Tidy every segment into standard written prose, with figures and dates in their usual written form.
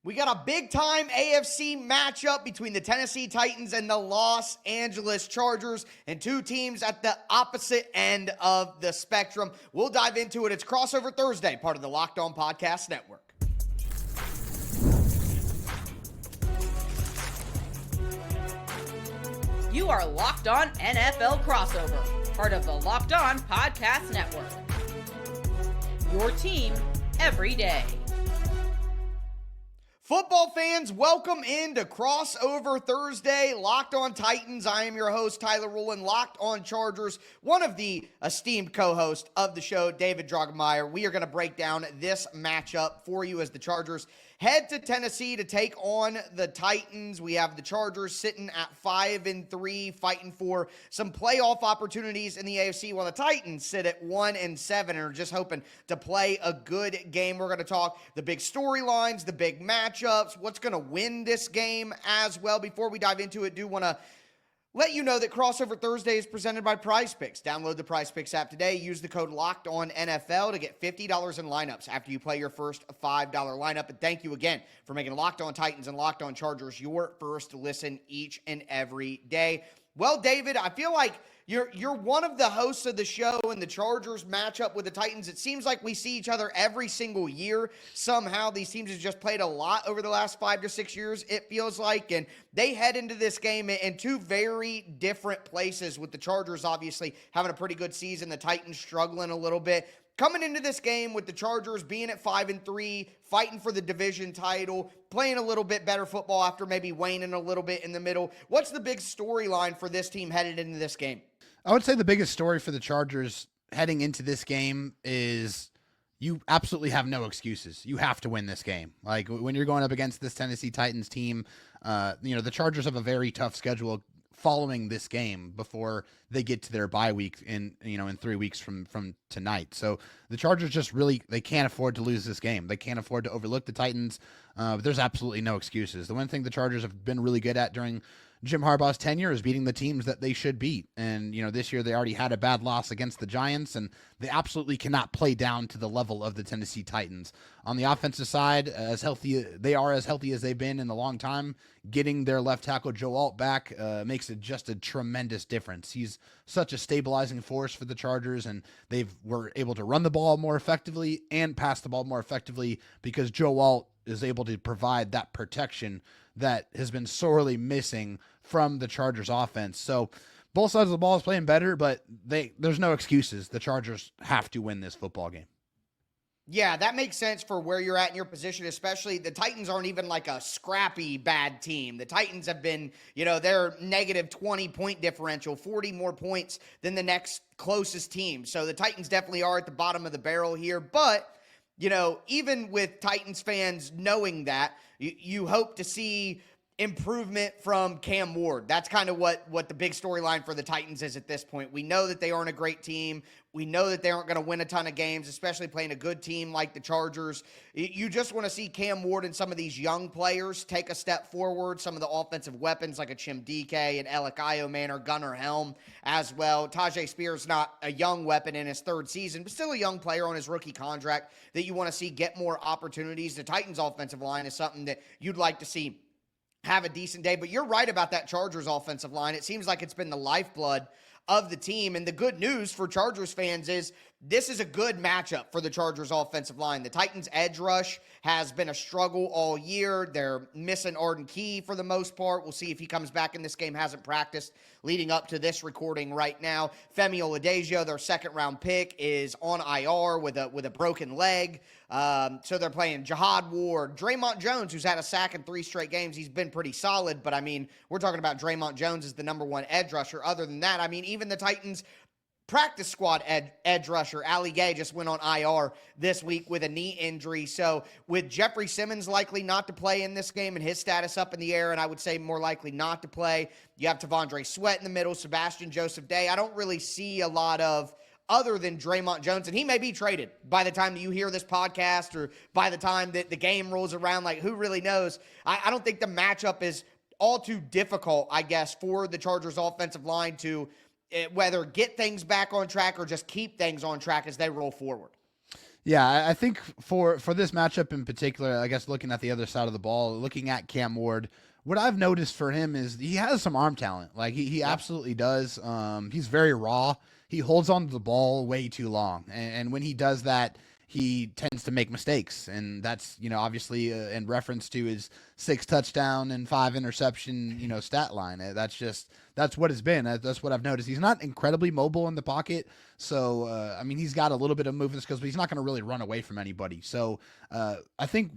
We got a big-time AFC matchup between the Tennessee Titans and the Los Angeles Chargers, and two teams at the opposite end of the spectrum. We'll dive into it. It's Crossover Thursday, part of the Locked On Podcast Network. You are Locked On NFL Crossover, part of the Locked On Podcast Network. Your team every day. Football fans, welcome into Crossover Thursday, Locked On Titans. I am your host, Tyler Rowland, Locked On Chargers, one of the esteemed co-hosts of the show, David Droegemeier. We are going to break down this matchup for you as the Chargers head to Tennessee to take on the Titans. We have the Chargers sitting at 5-3, fighting for some playoff opportunities in the AFC, while the Titans sit at 1-7 and are just hoping to play a good game. We're going to talk the big storylines, the big matchups, what's going to win this game as well. Before we dive into it, do want to let you know that Crossover Thursday is presented by Prize Picks. Download the Prize Picks app today. Use the code LOCKEDONNFL to get $50 in lineups after you play your first $5 lineup. And thank you again for making Locked On Titans and Locked On Chargers your first listen each and every day. Well, David, I feel like you're one of the hosts of the show, and the Chargers match up with the Titans. It seems like we see each other every single year. Somehow these teams have just played a lot over the last 5 to 6 years, it feels like, and they head into this game in two very different places, with the Chargers obviously having a pretty good season, the Titans struggling a little bit. Coming into this game with the Chargers being at 5-3, fighting for the division title, playing a little bit better football after maybe waning a little bit in the middle. What's the big storyline for this team headed into this game? I would say the biggest story for the Chargers heading into this game is you absolutely have no excuses. You have to win this game. Like, when you're going up against this Tennessee Titans team, the Chargers have a very tough schedule following this game before they get to their bye week in 3 weeks from tonight. So the Chargers just really, they can't afford to lose this game. They can't afford to overlook the Titans. But there's absolutely no excuses. The one thing the Chargers have been really good at during Jim Harbaugh's tenure is beating the teams that they should beat. And, this year they already had a bad loss against the Giants, and they absolutely cannot play down to the level of the Tennessee Titans. On the offensive side, as healthy as they've been in a long time. Getting their left tackle Joe Alt back makes it just a tremendous difference. He's such a stabilizing force for the Chargers, and were able to run the ball more effectively and pass the ball more effectively because Joe Alt is able to provide that protection that has been sorely missing from the Chargers offense. So both sides of the ball is playing better, but there's no excuses. The Chargers have to win this football game. Yeah, that makes sense for where you're at in your position, especially the Titans aren't even like a scrappy bad team. The Titans have been, they're negative 20-point differential, 40 more points than the next closest team. So the Titans definitely are at the bottom of the barrel here. But, even with Titans fans knowing that, you hope to see improvement from Cam Ward. That's kind of what the big storyline for the Titans is at this point. We know that they aren't a great team. We know that they aren't going to win a ton of games, especially playing a good team like the Chargers. You just want to see Cam Ward and some of these young players take a step forward. Some of the offensive weapons like a Chim DK and Alec Ioman or Gunnar Helm as well. Tyjae Spears not a young weapon in his third season, but still a young player on his rookie contract that you want to see get more opportunities. The Titans offensive line is something that you'd like to see have a decent day. But you're right about that Chargers offensive line. It seems like it's been the lifeblood of the team. And the good news for Chargers fans is this is a good matchup for the Chargers offensive line. The Titans edge rush has been a struggle all year. They're missing Arden Key for the most part. We'll see if he comes back in this game. Hasn't practiced leading up to this recording right now. Femi Oladejo, their second-round pick, is on IR with a broken leg. So they're playing Jihad Ward. Draymond Jones, who's had a sack in 3 straight games, he's been pretty solid. But, we're talking about Draymond Jones as the number one edge rusher. Other than that, even the Titans practice squad edge rusher Ali Gay just went on IR this week with a knee injury. So with Jeffrey Simmons likely not to play in this game and his status up in the air, and I would say more likely not to play, you have Tavondre Sweat in the middle, Sebastian Joseph Day. I don't really see a lot of other than Draymond Jones, and he may be traded by the time that you hear this podcast or by the time that the game rolls around. Like, who really knows? I don't think the matchup is all too difficult, I guess, for the Chargers offensive line to whether get things back on track or just keep things on track as they roll forward. Yeah, I think for this matchup in particular, I guess looking at the other side of the ball, looking at Cam Ward, what I've noticed for him is he has some arm talent. Like he absolutely does. He's very raw. He holds on to the ball way too long, and when he does that, he tends to make mistakes, and that's obviously in reference to his 6 touchdown and 5 interception stat line. That's what it's been. That's what I've noticed. He's not incredibly mobile in the pocket, so I mean he's got a little bit of movement skills, but he's not going to really run away from anybody. So I think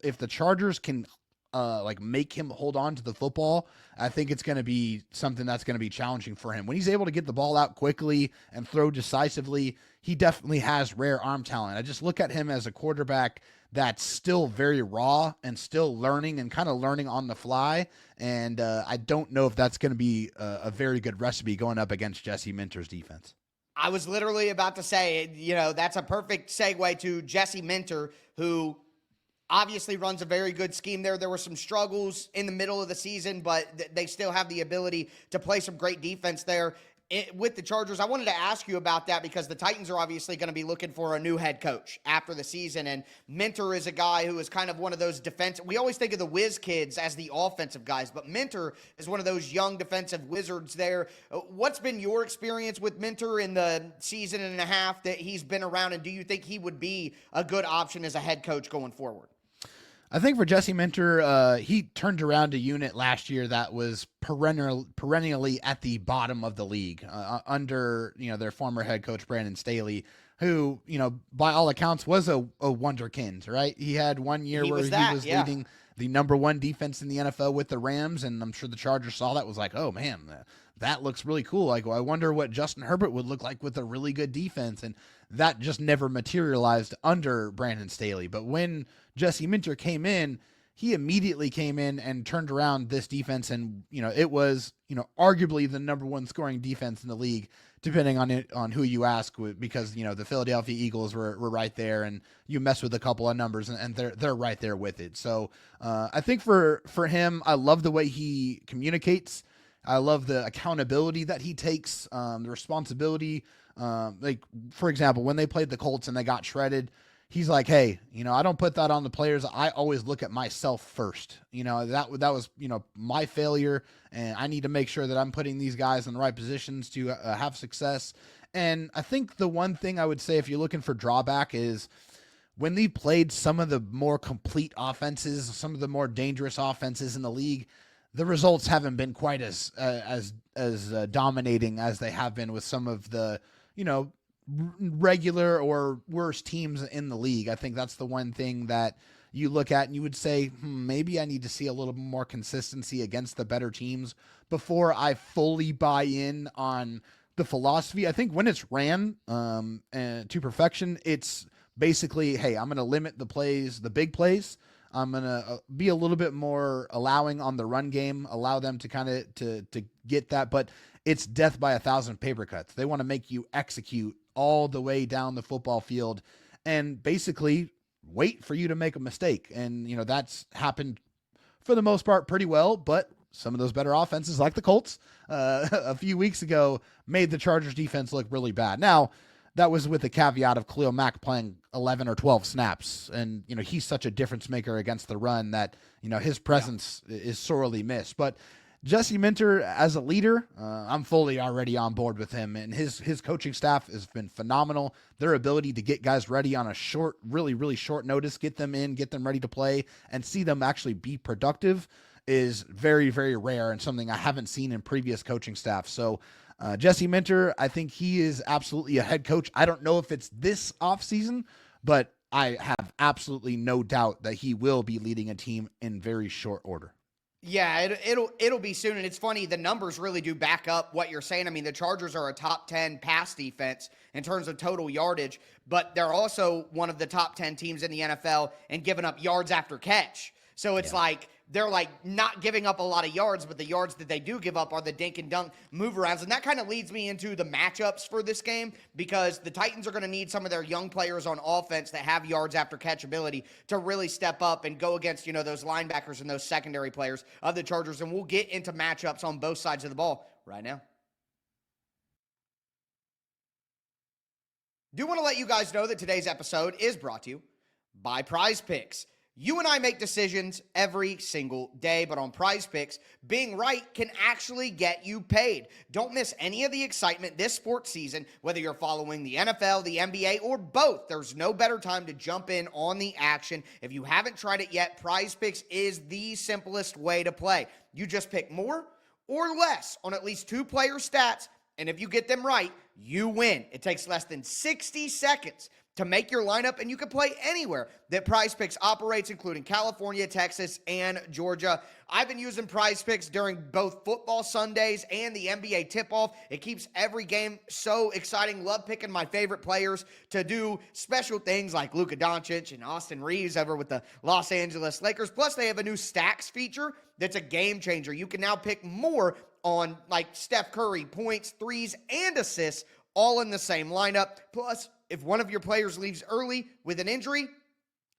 if the Chargers can like make him hold on to the football, I think it's going to be something that's going to be challenging for him. When he's able to get the ball out quickly and throw decisively, he definitely has rare arm talent. I just look at him as a quarterback that's still very raw and still learning and kind of learning on the fly. And I don't know if that's going to be a very good recipe going up against Jesse Minter's defense. I was literally about to say, that's a perfect segue to Jesse Minter, who obviously runs a very good scheme there. There were some struggles in the middle of the season, but they still have the ability to play some great defense there with the Chargers. I wanted to ask you about that because the Titans are obviously going to be looking for a new head coach after the season, and Minter is a guy who is kind of one of those defensive. We always think of the whiz kids as the offensive guys, but Minter is one of those young defensive wizards there. What's been your experience with Minter in the season and a half that he's been around, and do you think he would be a good option as a head coach going forward? I think for Jesse Minter, he turned around a unit last year that was perennially at the bottom of the league under their former head coach Brandon Staley, who by all accounts was a wonderkind, right? He had one year where he was leading the number 1 defense in the NFL with the Rams, and I'm sure the Chargers saw that, was like, oh man, that looks really cool. Like, well, I wonder what Justin Herbert would look like with a really good defense, and that just never materialized under Brandon Staley. But when Jesse Minter came in, he immediately came in and turned around this defense, and it was arguably the number 1 scoring defense in the league, depending on who you ask, because the Philadelphia Eagles were right there, and you mess with a couple of numbers and they're right there with it. So I think for him, I love the way he communicates. I love the accountability that he takes, the responsibility. Like, for example, when they played the Colts and they got shredded, he's like, hey, I don't put that on the players. I always look at myself first. That was, my failure, and I need to make sure that I'm putting these guys in the right positions to have success. And I think the one thing I would say, if you're looking for drawback, is when they played some of the more complete offenses, some of the more dangerous offenses in the league, the results haven't been quite as dominating as they have been with some of the, regular or worse teams in the league. I think that's the one thing that you look at and you would say, maybe I need to see a little more consistency against the better teams before I fully buy in on the philosophy. I think when it's ran to perfection, it's basically, hey, I'm going to limit the plays, the big plays. I'm going to be a little bit more allowing on the run game, allow them to kind of to get that, but it's death by 1,000 paper cuts. They want to make you execute all the way down the football field and basically wait for you to make a mistake. And, that's happened for the most part pretty well, but some of those better offenses like the Colts a few weeks ago made the Chargers defense look really bad. Now, that was with the caveat of Khalil Mack playing 11 or 12 snaps. And, he's such a difference maker against the run that, his presence is sorely missed. But Jesse Minter as a leader, I'm fully already on board with him, and his coaching staff has been phenomenal. Their ability to get guys ready on a short, really, really short notice, get them in, get them ready to play, and see them actually be productive is very, very rare and something I haven't seen in previous coaching staff. So Jesse Minter, I think he is absolutely a head coach. I don't know if it's this offseason, but I have absolutely no doubt that he will be leading a team in very short order. Yeah, it'll be soon, and it's funny, the numbers really do back up what you're saying. I mean, the Chargers are a top 10 pass defense in terms of total yardage, but they're also one of the top 10 teams in the NFL in giving up yards after catch. So it's like they're like not giving up a lot of yards, but the yards that they do give up are the dink and dunk move arounds. And that kind of leads me into the matchups for this game, because the Titans are going to need some of their young players on offense that have yards after catch ability to really step up and go against, those linebackers and those secondary players of the Chargers. And we'll get into matchups on both sides of the ball right now. Do want to let you guys know that today's episode is brought to you by Prize Picks. You and I make decisions every single day, but on Prize Picks, being right can actually get you paid. Don't miss any of the excitement this sports season, whether you're following the NFL, the NBA, or both. There's no better time to jump in on the action. If you haven't tried it yet, Prize Picks is the simplest way to play. You just pick more or less on at least 2 player stats, and if you get them right, you win. It takes less than 60 seconds to make your lineup, and you can play anywhere that Prize Picks operates, including California, Texas, and Georgia. I've been using Prize Picks during both football Sundays and the NBA tip-off. It keeps every game so exciting. Love picking my favorite players to do special things like Luka Doncic and Austin Reeves over with the Los Angeles Lakers. Plus, they have a new stacks feature that's a game changer. You can now pick more on like Steph Curry, points, threes, and assists, all in the same lineup. Plus, if one of your players leaves early with an injury,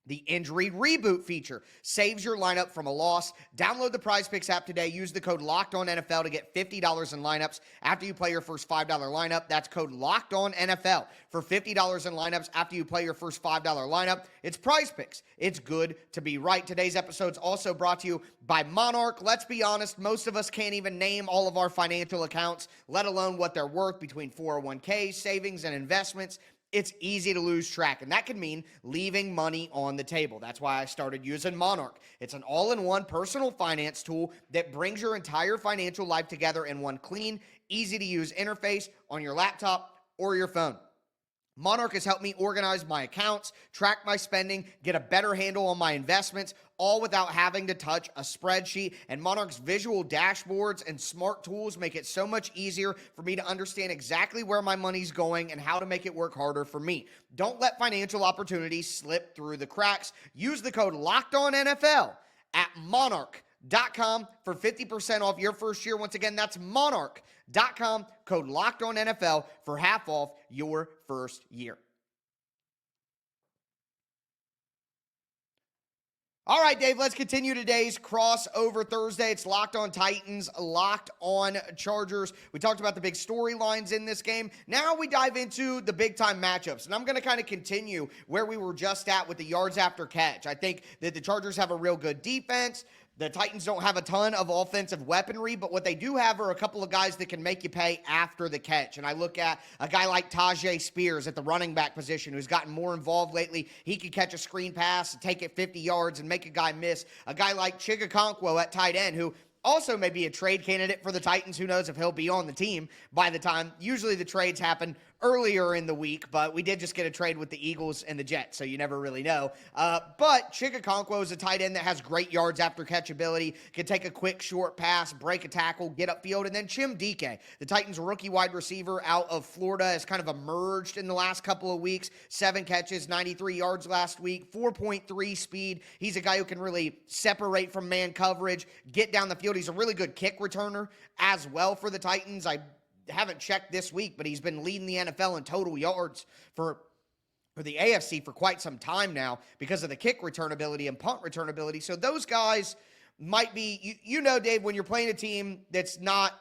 the injury reboot feature saves your lineup from a loss. Download the Prize Picks app today. Use the code LOCKEDONNFL to get $50 in lineups after you play your first $5 lineup. That's code LOCKEDONNFL for $50 in lineups after you play your first $5 lineup. It's Prize Picks. It's good to be right. Today's episode's also brought to you by Monarch. Let's be honest, most of us can't even name all of our financial accounts, let alone what they're worth between 401ks, savings, and investments. It's easy to lose track, and that can mean leaving money on the table. That's why I started using Monarch. It's an all-in-one personal finance tool that brings your entire financial life together in one clean, easy-to-use interface on your laptop or your phone. Monarch has helped me organize my accounts, track my spending, get a better handle on my investments, all without having to touch a spreadsheet. And Monarch's visual dashboards and smart tools make it so much easier for me to understand exactly where my money's going and how to make it work harder for me. Don't let financial opportunities slip through the cracks. Use the code LOCKEDONNFL at monarch.com for 50% off your first year. Once again, that's monarch.com, code LOCKEDONNFL for half off your first year. All right, Dave, let's continue today's crossover Thursday. It's Locked on Titans, Locked on Chargers. We talked about the big storylines in this game. Now we dive into the big-time matchups, and I'm going to kind of continue where we were just at with the yards after catch. I think that the Chargers have a real good defense. The Titans don't have a ton of offensive weaponry, but what they do have are a couple of guys that can make you pay after the catch. And I look at a guy like Tyjae Spears at the running back position who's gotten more involved lately. He can catch a screen pass, take it 50 yards, and make a guy miss. A guy like Chig Okonkwo at tight end who also may be a trade candidate for the Titans. Who knows if he'll be on the team by the time. Usually the trades happen earlier in the week, but we did just get a trade with the Eagles and the Jets, so you never really know. But Chig Okonkwo is a tight end that has great yards after catch ability, can take a quick short pass, break a tackle, get upfield. And then Chig, the Titans rookie wide receiver out of Florida, has kind of emerged in the last couple of weeks. 7 catches, 93 yards last week, 4.3 speed. He's a guy who can really separate from man coverage, get down the field. He's a really good kick returner as well for the Titans. I haven't checked this week, but he's been leading the NFL in total yards for the AFC for quite some time now because of the kick return ability and punt return ability. So those guys might be, you know, Dave, when you're playing a team that's not,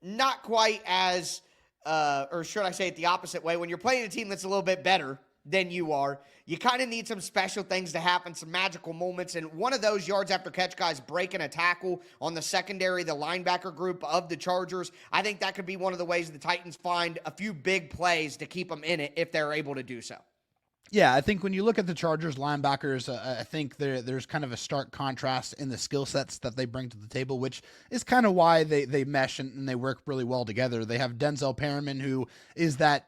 not quite as, or should I say it the opposite way, when you're playing a team that's a little bit better than you are, you kind of need some special things to happen, some magical moments. And one of those yards after catch guys breaking a tackle on the secondary, the linebacker group of the Chargers, I think that could be one of the ways the Titans find a few big plays to keep them in it if they're able to do so. Yeah, I think when you look at the Chargers linebackers, I think there's kind of a stark contrast in the skill sets that they bring to the table, which is kind of why they mesh and they work really well together. They have Denzel Perryman, who is that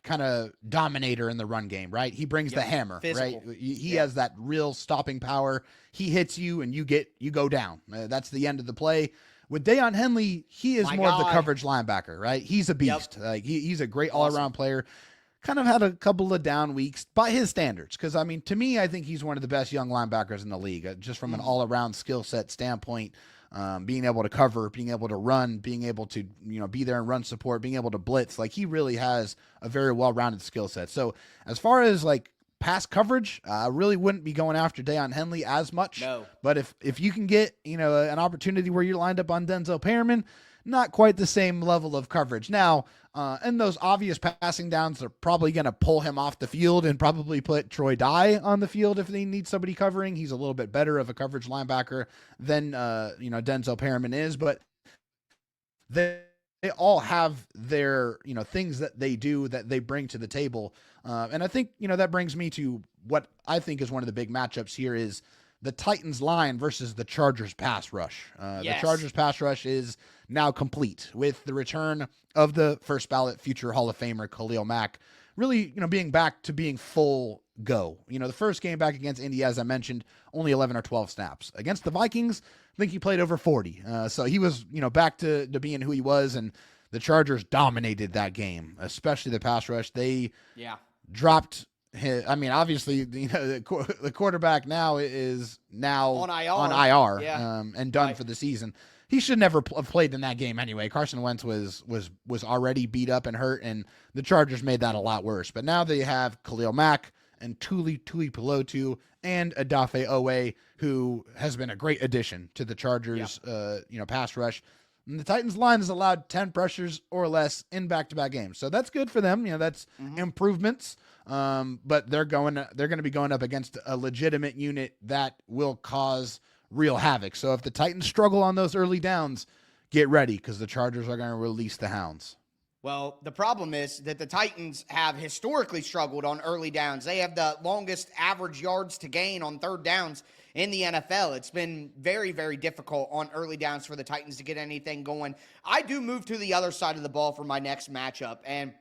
kind of dominator in the run game, right? He brings the hammer, physical. Right? He has that real stopping power. He hits you and you go down. That's the end of the play. With Deion Henley, he is more of the coverage linebacker, right? He's a beast. Yep. Like he's a great all-around player. Kind of had a couple of down weeks by his standards. Because, I mean, to me, I think he's one of the best young linebackers in the league, just from an all-around skill set standpoint, being able to cover, being able to run, being able to, be there and run support, being able to blitz. Like, he really has a very well-rounded skill set. So, as far as, pass coverage, I really wouldn't be going after Deion Henley as much. No. But if you can get, an opportunity where you're lined up on Denzel Perryman, not quite the same level of coverage. Now, in those obvious passing downs, they're probably going to pull him off the field and probably put Troy Dye on the field if they need somebody covering. He's a little bit better of a coverage linebacker than Denzel Perriman is, but they all have their things that they do that they bring to the table, and I think that brings me to what I think is one of the big matchups here is the Titans line versus the Chargers pass rush. Yes. The Chargers pass rush is now complete with the return of the first ballot future Hall of Famer Khalil Mack, really being back to being full go. The first game back against Indy, as I mentioned, only 11 or 12 snaps. Against the Vikings, I think he played over 40. So he was back to being who he was, and the Chargers dominated that game, especially the pass rush. They dropped obviously, the quarterback now is on IR and done for the season. He should never have played in that game anyway. Carson Wentz was already beat up and hurt, and the Chargers made that a lot worse. But now they have Khalil Mack and Tuli Pelotu and Odafe Owe, who has been a great addition to the Chargers, pass rush. And the Titans line has allowed 10 pressures or less in back-to-back games. So that's good for them. That's improvements. But they're going to be going up against a legitimate unit that will cause real havoc. So if the Titans struggle on those early downs, get ready because the Chargers are going to release the hounds. Well, the problem is that the Titans have historically struggled on early downs. They have the longest average yards to gain on third downs in the NFL. It's been very, very difficult on early downs for the Titans to get anything going. I do move to the other side of the ball for my next matchup, and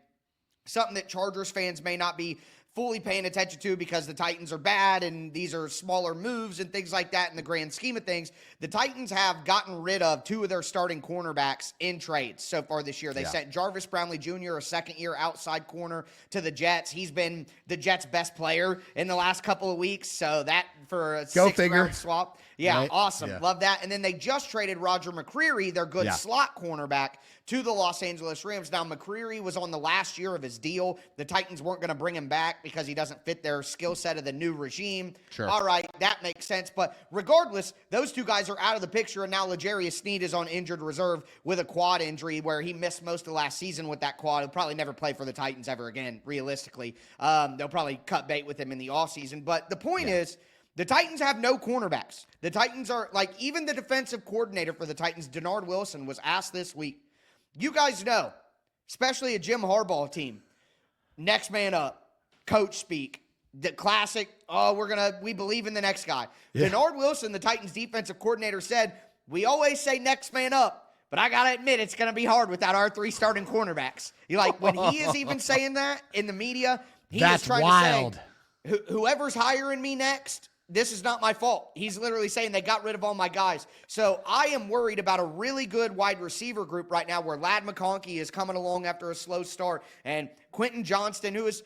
something that Chargers fans may not be fully paying attention to because the Titans are bad and these are smaller moves and things like that in the grand scheme of things. The Titans have gotten rid of two of their starting cornerbacks in trades so far this year. They sent Jarvis Brownlee Jr., a second-year outside corner, to the Jets. He's been the Jets' best player in the last couple of weeks, so that for a sixth-round swap. Yeah, right. Awesome. Yeah. Love that. And then they just traded Roger McCreary, their good slot cornerback, to the Los Angeles Rams. Now, McCreary was on the last year of his deal. The Titans weren't going to bring him back because he doesn't fit their skill set of the new regime. Sure. All right, that makes sense. But regardless, those two guys are out of the picture, and now L'Jarius Sneed is on injured reserve with a quad injury where he missed most of last season with that quad. He'll probably never play for the Titans ever again, realistically. They'll probably cut bait with him in the offseason. But the point is, the Titans have no cornerbacks. The Titans are, even the defensive coordinator for the Titans, Denard Wilson, was asked this week, you guys know, especially a Jim Harbaugh team, next man up, coach speak, the classic, we believe in the next guy. Yeah. Denard Wilson, the Titans defensive coordinator, said, we always say next man up, but I got to admit it's going to be hard without our three starting cornerbacks. When he is even saying that in the media, That's trying wild. to say, whoever's hiring me next, this is not my fault. He's literally saying they got rid of all my guys. So I am worried about a really good wide receiver group right now where Ladd McConkey is coming along after a slow start. And Quentin Johnston, who has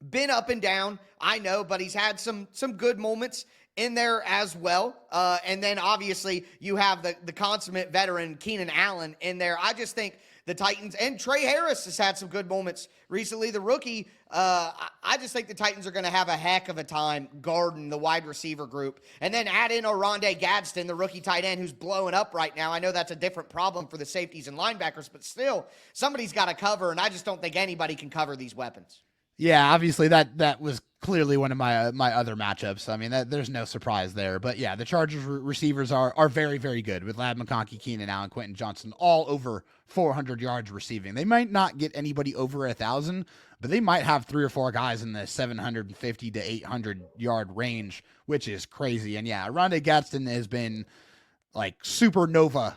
been up and down, I know, but he's had some good moments in there as well. And then obviously you have the consummate veteran Keenan Allen in there. I just think the Titans, and Trey Harris has had some good moments recently, the rookie. I just think the Titans are going to have a heck of a time guarding the wide receiver group. And then add in Oronde Gadsden, the rookie tight end who's blowing up right now. I know that's a different problem for the safeties and linebackers, but still, somebody's got to cover, and I just don't think anybody can cover these weapons. Yeah, obviously that was clearly one of my other matchups. I mean, there's no surprise there. But yeah, the Chargers receivers are very, very good with Ladd McConkey, Keenan Allen, Quentin Johnston, all over 400 yards receiving. They might not get anybody over 1,000, but they might have 3 or 4 guys in the 750 to 800 yard range, which is crazy. And yeah, Oronde Gadsden has been supernova,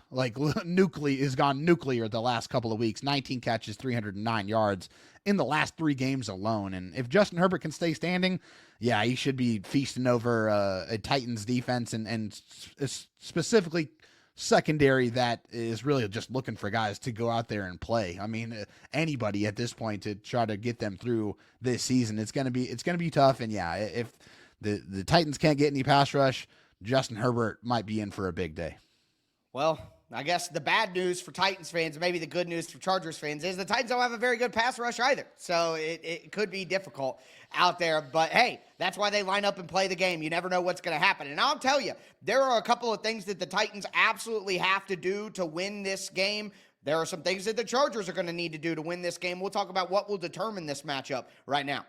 has gone nuclear the last couple of weeks. 19 catches, 309 yards in the last 3 games alone. And if Justin Herbert can stay standing, yeah, he should be feasting over a Titans defense and specifically secondary that is really just looking for guys to go out there and play. I mean, anybody at this point to try to get them through this season, it's gonna be tough. And yeah, if the Titans can't get any pass rush, Justin Herbert might be in for a big day. Well, I guess the bad news for Titans fans, maybe the good news for Chargers fans, is the Titans don't have a very good pass rush either. So it could be difficult out there. But, hey, that's why they line up and play the game. You never know what's going to happen. And I'll tell you, there are a couple of things that the Titans absolutely have to do to win this game. There are some things that the Chargers are going to need to do to win this game. We'll talk about what will determine this matchup right now.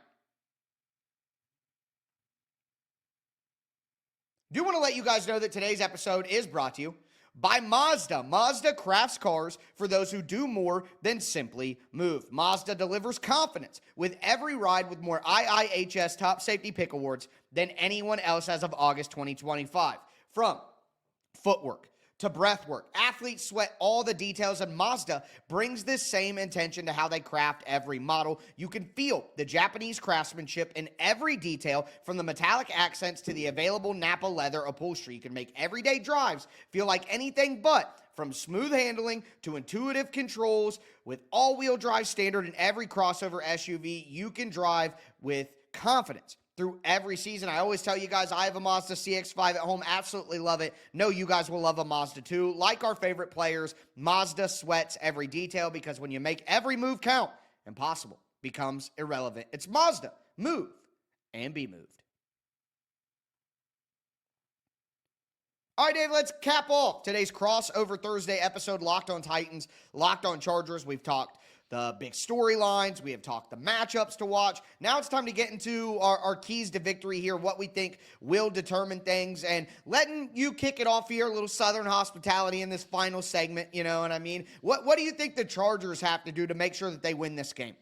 Do want to let you guys know that today's episode is brought to you by Mazda. Mazda crafts cars for those who do more than simply move. Mazda delivers confidence with every ride with more IIHS Top Safety Pick Awards than anyone else as of August 2025. From footwork to breath work, athletes sweat all the details, and Mazda brings this same intention to how they craft every model. You can feel the Japanese craftsmanship in every detail, from the metallic accents to the available Nappa leather upholstery. You can make everyday drives feel like anything but. From smooth handling to intuitive controls, with all-wheel drive standard in every crossover SUV, you can drive with confidence through every season. I always tell you guys, I have a Mazda CX-5 at home. Absolutely love it. Know you guys will love a Mazda too. Like our favorite players, Mazda sweats every detail, because when you make every move count, impossible becomes irrelevant. It's Mazda. Move and be moved. All right, Dave, let's cap off today's crossover Thursday episode. Locked on Titans, Locked on Chargers. We've talked the big storylines. We have talked the matchups to watch. Now it's time to get into our keys to victory here, what we think will determine things, and letting you kick it off here, a little Southern hospitality in this final segment, you know what I mean? What do you think the Chargers have to do to make sure that they win this game?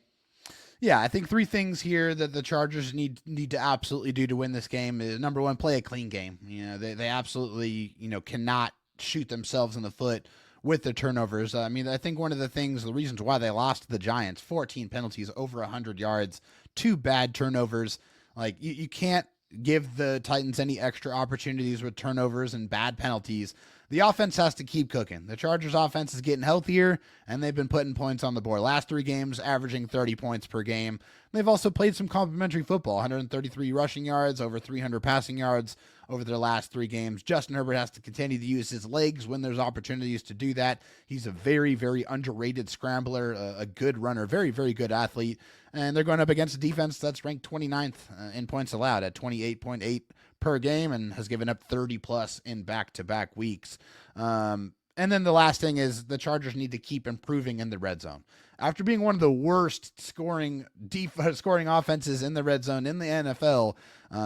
Yeah, I think three things here that the Chargers need to absolutely do to win this game is, number one, play a clean game. You know, they absolutely, cannot shoot themselves in the foot with the turnovers. I mean, I think one of the reasons why they lost to the Giants, 14 penalties, over 100 yards, 2 bad turnovers. Like, you can't give the Titans any extra opportunities with turnovers and bad penalties. The offense has to keep cooking. The Chargers offense is getting healthier, and they've been putting points on the board. Last 3 games, averaging 30 points per game. They've also played some complimentary football, 133 rushing yards, over 300 passing yards over their last 3 games. Justin Herbert has to continue to use his legs when there's opportunities to do that. He's a very, very underrated scrambler, a good runner, very, very good athlete. And they're going up against a defense that's ranked 29th in points allowed at 28.8 per game and has given up 30+ in back-to-back weeks. And then the last thing is the Chargers need to keep improving in the red zone. After being one of the worst scoring offenses in the red zone in the NFL,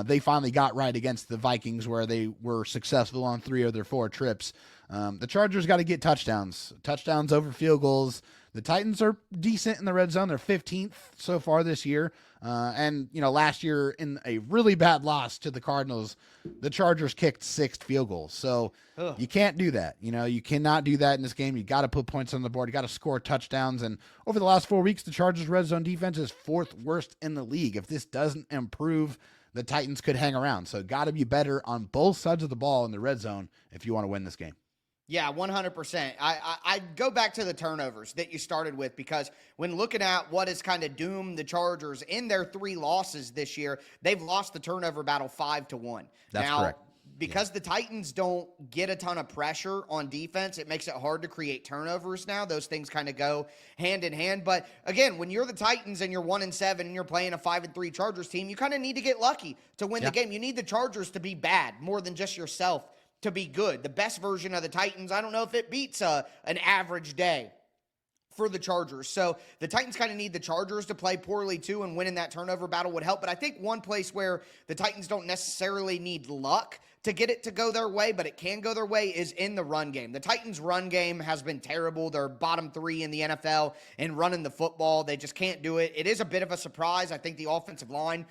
they finally got right against the Vikings, where they were successful on 3 of their 4 trips. The Chargers got to get touchdowns over field goals. The Titans are decent in the red zone. They're 15th so far this year. And last year in a really bad loss to the Cardinals, the Chargers kicked 6 field goals. So you can't do that. You cannot do that in this game. You got to put points on the board. You got to score touchdowns. And over the last 4 weeks, the Chargers' red zone defense is 4th worst in the league. If this doesn't improve, the Titans could hang around. So got to be better on both sides of the ball in the red zone if you want to win this game. Yeah, 100%. I go back to the turnovers that you started with, because when looking at what has kind of doomed the Chargers in their 3 losses this year, they've lost the turnover battle 5-1. That's now, correct. Because the Titans don't get a ton of pressure on defense, it makes it hard to create turnovers now. Those things kind of go hand in hand. But again, when you're the Titans and you're 1-7 and you're playing a 5-3 Chargers team, you kind of need to get lucky to win the game. You need the Chargers to be bad more than just yourself to be good. The best version of the Titans, I don't know if it beats an average day for the Chargers. So the Titans kind of need the Chargers to play poorly too, and winning that turnover battle would help. But I think one place where the Titans don't necessarily need luck to get it to go their way, but it can go their way, is in the run game. The Titans' run game has been terrible. They're bottom 3 in the NFL in running the football. They just can't do it. It is a bit of a surprise. I think the offensive line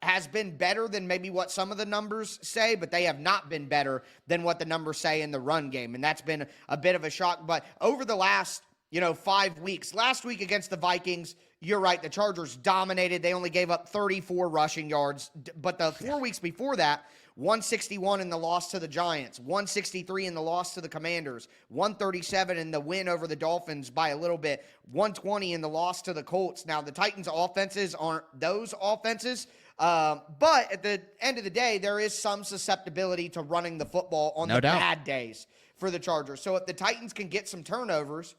has been better than maybe what some of the numbers say, but they have not been better than what the numbers say in the run game, and that's been a bit of a shock. But over the last 5 weeks, last week against the Vikings, you're right, the Chargers dominated. They only gave up 34 rushing yards, but the 4 weeks before that, 161 in the loss to the Giants, 163 in the loss to the Commanders, 137 in the win over the Dolphins by a little bit, 120 in the loss to the Colts. Now, the Titans' offenses aren't those offenses, But at the end of the day, there is some susceptibility to running the football on the bad days for the Chargers. So if the Titans can get some turnovers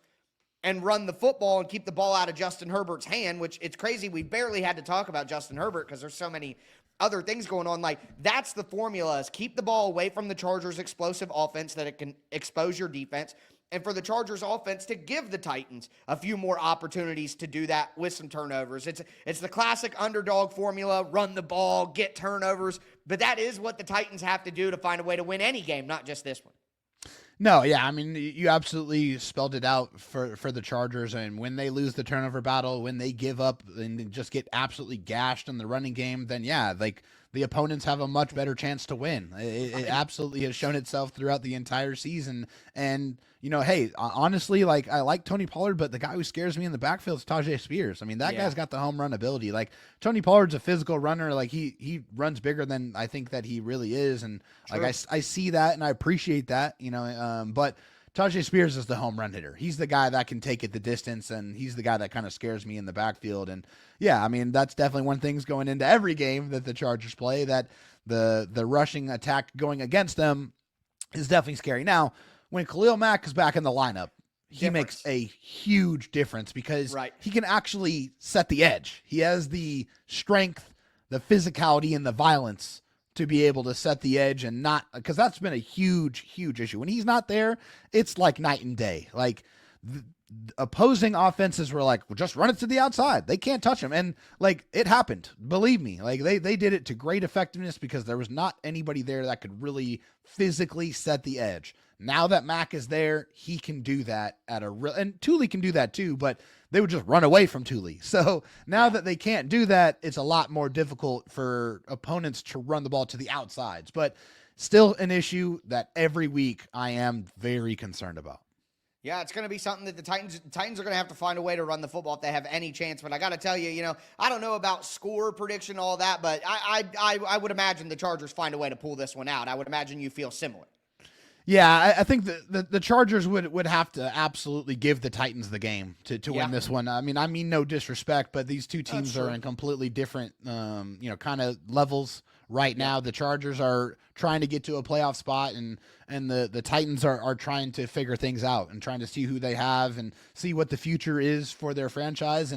and run the football and keep the ball out of Justin Herbert's hand, which it's crazy. We barely had to talk about Justin Herbert because there's so many other things going on. Like, that's the formula, is keep the ball away from the Chargers' explosive offense that it can expose your defense, and for the Chargers offense to give the Titans a few more opportunities to do that with some turnovers. It's the classic underdog formula: run the ball, get turnovers. But that is what the Titans have to do to find a way to win any game, not just this one. No, yeah, I mean, you absolutely spelled it out for the Chargers, and when they lose the turnover battle, when they give up and just get absolutely gashed in the running game, then yeah, like, the opponents have a much better chance to win. It absolutely has shown itself throughout the entire season. And, you know, hey, honestly, like, I like Tony Pollard, but the guy who scares me in the backfield is Tyjae Spears. I mean, that guy's got the home run ability. Like, Tony Pollard's a physical runner. Like, he runs bigger than I think that he really is. And like, I see that and I appreciate that, you know, but Tyjae Spears is the home run hitter. He's the guy that can take it the distance, and he's the guy that kind of scares me in the backfield. And yeah, I mean, that's definitely one thing going into every game that the Chargers play, that the rushing attack going against them is definitely scary. Now, when Khalil Mack is back in the lineup, he makes a huge difference because he can actually set the edge. He has the strength, the physicality, and the violence to be able to set the edge, and not, because that's been a huge issue. When he's not there, it's like night and day. Like, the opposing offenses were like, well, just run it to the outside. They can't touch him. And like, it happened, believe me. Like, they did it to great effectiveness because there was not anybody there that could really physically set the edge. Now that Mack is there, he can do that at a real, and Thule can do that too, but they would just run away from Thule. So now that they can't do that, it's a lot more difficult for opponents to run the ball to the outsides, but still an issue that every week I am very concerned about. Yeah, it's going to be something that the Titans are going to have to find a way to run the football if they have any chance. But I got to tell you, you know, I don't know about score prediction, all that, but I would imagine the Chargers find a way to pull this one out. I would imagine you feel similar. Yeah, I think the Chargers would have to absolutely give the Titans the game to win this one. I mean no disrespect, but these two teams are in completely different, kind of levels right now. The Chargers are trying to get to a playoff spot, and the Titans are trying to figure things out and trying to see who they have and see what the future is for their franchise.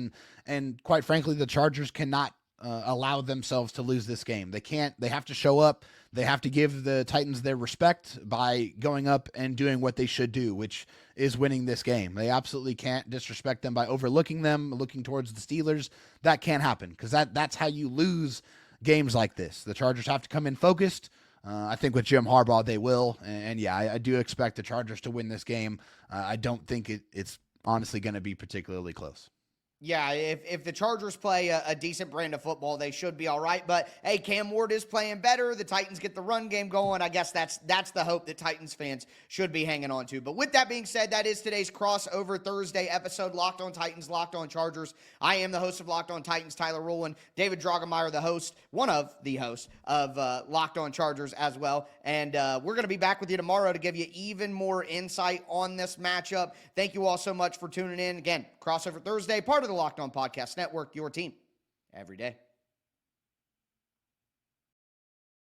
And quite frankly, the Chargers cannot allow themselves to lose this game. They can't. They have to show up. They have to give the Titans their respect by going up and doing what they should do, which is winning this game. They absolutely can't disrespect them by overlooking them, looking towards the Steelers. That can't happen, because that's how you lose games like this. The Chargers have to come in focused. I think with Jim Harbaugh, they will. And yeah, I do expect the Chargers to win this game. I don't think it's honestly going to be particularly close. Yeah, if the Chargers play a decent brand of football, they should be all right. But, hey, Cam Ward is playing better. The Titans get the run game going. I guess that's the hope that Titans fans should be hanging on to. But with that being said, that is today's crossover Thursday episode, Locked on Titans, Locked on Chargers. I am the host of Locked on Titans, Tyler Rowland. David Droegemeier, the host, one of the hosts of Locked on Chargers as well. And we're going to be back with you tomorrow to give you even more insight on this matchup. Thank you all so much for tuning in. Again, crossover Thursday, part of the Locked On Podcast Network, your team every day.